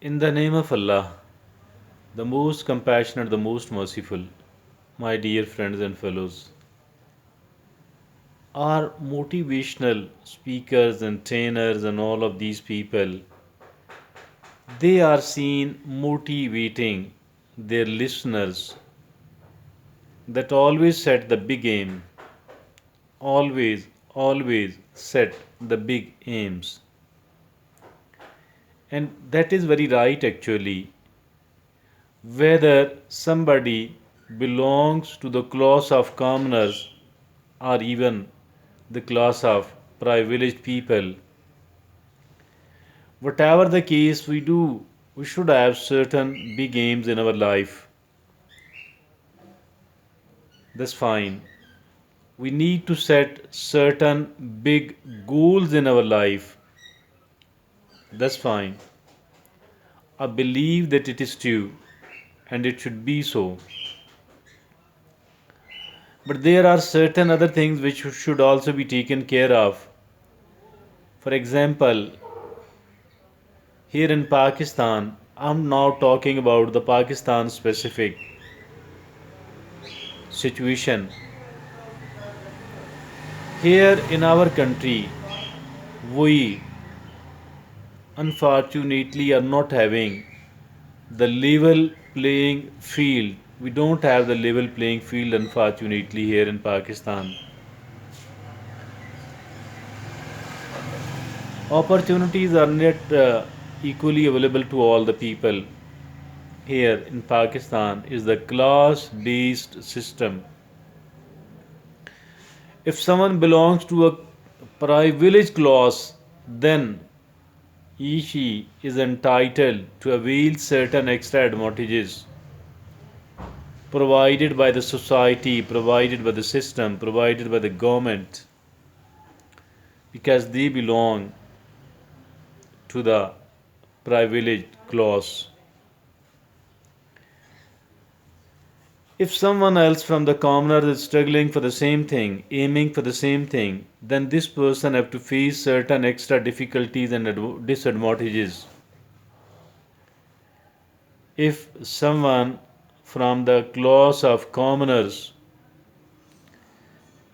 In the name of Allah, the most compassionate, the most merciful, my dear friends and fellows, our motivational speakers and trainers and all of these people, they are seen motivating their listeners that always set the big aim, always set the big aims. And that is very right actually. Whether somebody belongs to the class of commoners or even the class of privileged people, whatever the case we do, we should have certain big aims in our life. That's fine. We need to set certain big goals in our life. That's fine. I believe that it is true and it should be so. But there are certain other things which should also be taken care of. For example, here in Pakistan, I'm now talking about the Pakistan specific situation. Here in our country, we unfortunately are not having the level playing field. We don't have the level playing field, unfortunately, here in Pakistan. Opportunities are not equally available to all the people. Here in Pakistan is the class based system. If someone belongs to a privileged class, then she is entitled to avail certain extra advantages provided by the society, provided by the system, provided by the government, because they belong to the privileged class. If someone else from the commoner is struggling for the same thing, aiming for the same thing, then this person have to face certain extra difficulties and disadvantages. If someone from the class of commoners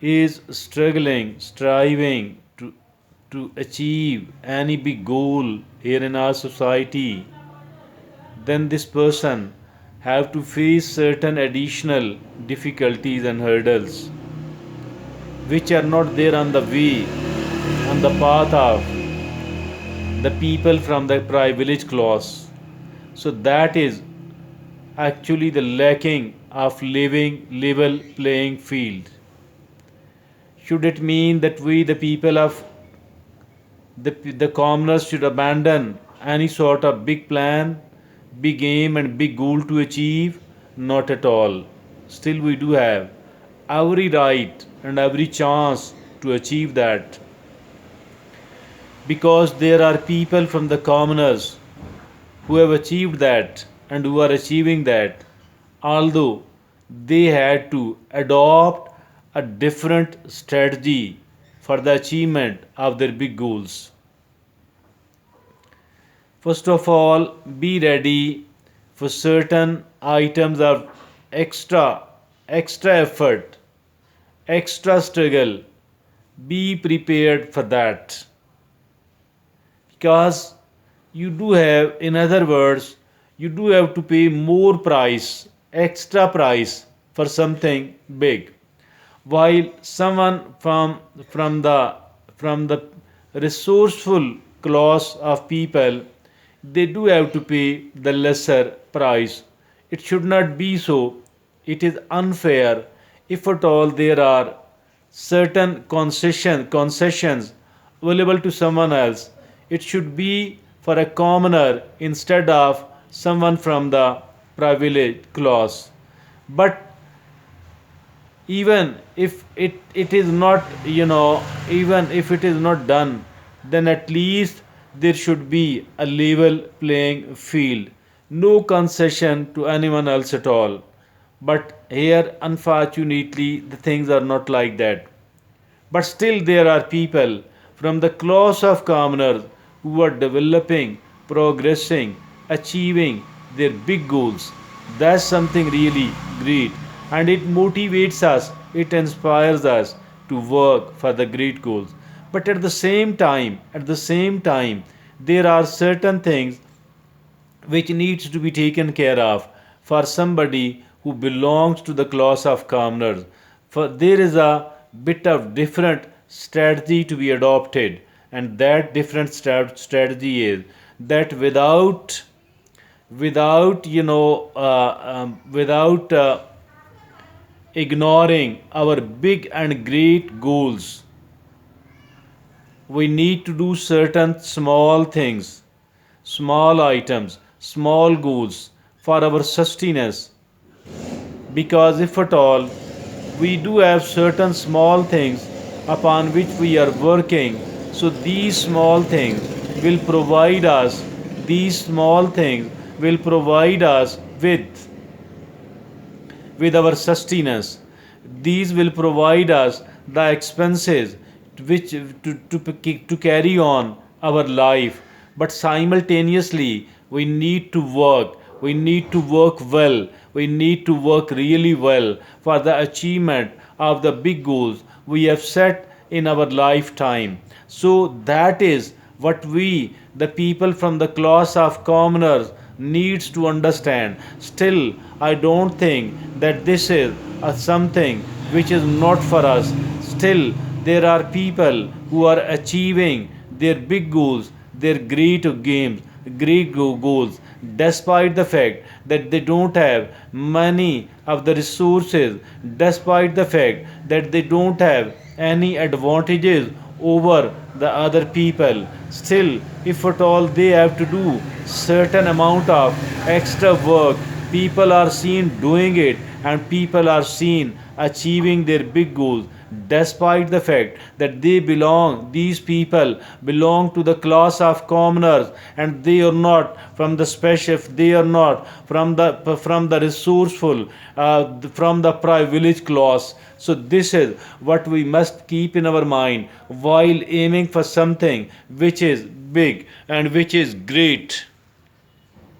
is struggling, striving to achieve any big goal here in our society, then this person have to face certain additional difficulties and hurdles which are not there on the way, on the path of the people from the privileged class. So that is actually the lacking of living level playing field. Should it mean that we, the people of the commoners, should abandon any sort of big plan, big aim, and big goal to achieve? Not at all. Still, we do have every right and every chance to achieve that, because there are people from the commoners who have achieved that and who are achieving that, although they had to adopt a different strategy for the achievement of their big goals. First of all, be ready for certain items of extra extra effort, extra struggle. Be prepared for that, because you do have, in other words, you do have to pay more price, extra price for something big, while someone from the resourceful class of people, they do have to pay the lesser price. It should not be so. It is unfair. If at all there are certain concessions available to someone else, it should be for a commoner instead of someone from the privileged class. But even if it is not, even if it is not done, then at least there should be a level playing field, no concession to anyone else at all. But here, unfortunately, the things are not like that. But still, there are people from the class of commoners who are developing, progressing, achieving their big goals. That's something really great, and it motivates us, it inspires us to work for the great goals. But at the same time, there are certain things which needs to be taken care of for somebody who belongs to the class of commoners. For there is a bit of different strategy to be adopted, and that different strategy is that without ignoring our big and great goals, we need to do certain small things, small items, small goals for our sustenance. Because if at all we do have certain small things upon which we are working, so these small things will provide us, these small things will provide us with our sustenance. These will provide us the expenses which to carry on our life. But simultaneously, we need to work. We need to work well. We need to work really well for the achievement of the big goals we have set in our lifetime. So that is what we, the people from the class of commoners, needs to understand. Still, I don't think that this is something which is not for us. Still, there are people who are achieving their big goals, their great goals, despite the fact that they don't have many of the resources, despite the fact that they don't have any advantages over the other people. Still, if at all they have to do certain amount of extra work, people are seen doing it, and people are seen achieving their big goals, despite the fact that these people belong to the class of commoners, and they are not from the special, they are not from the resourceful, from the privileged class. So this is what we must keep in our mind while aiming for something which is big and which is great.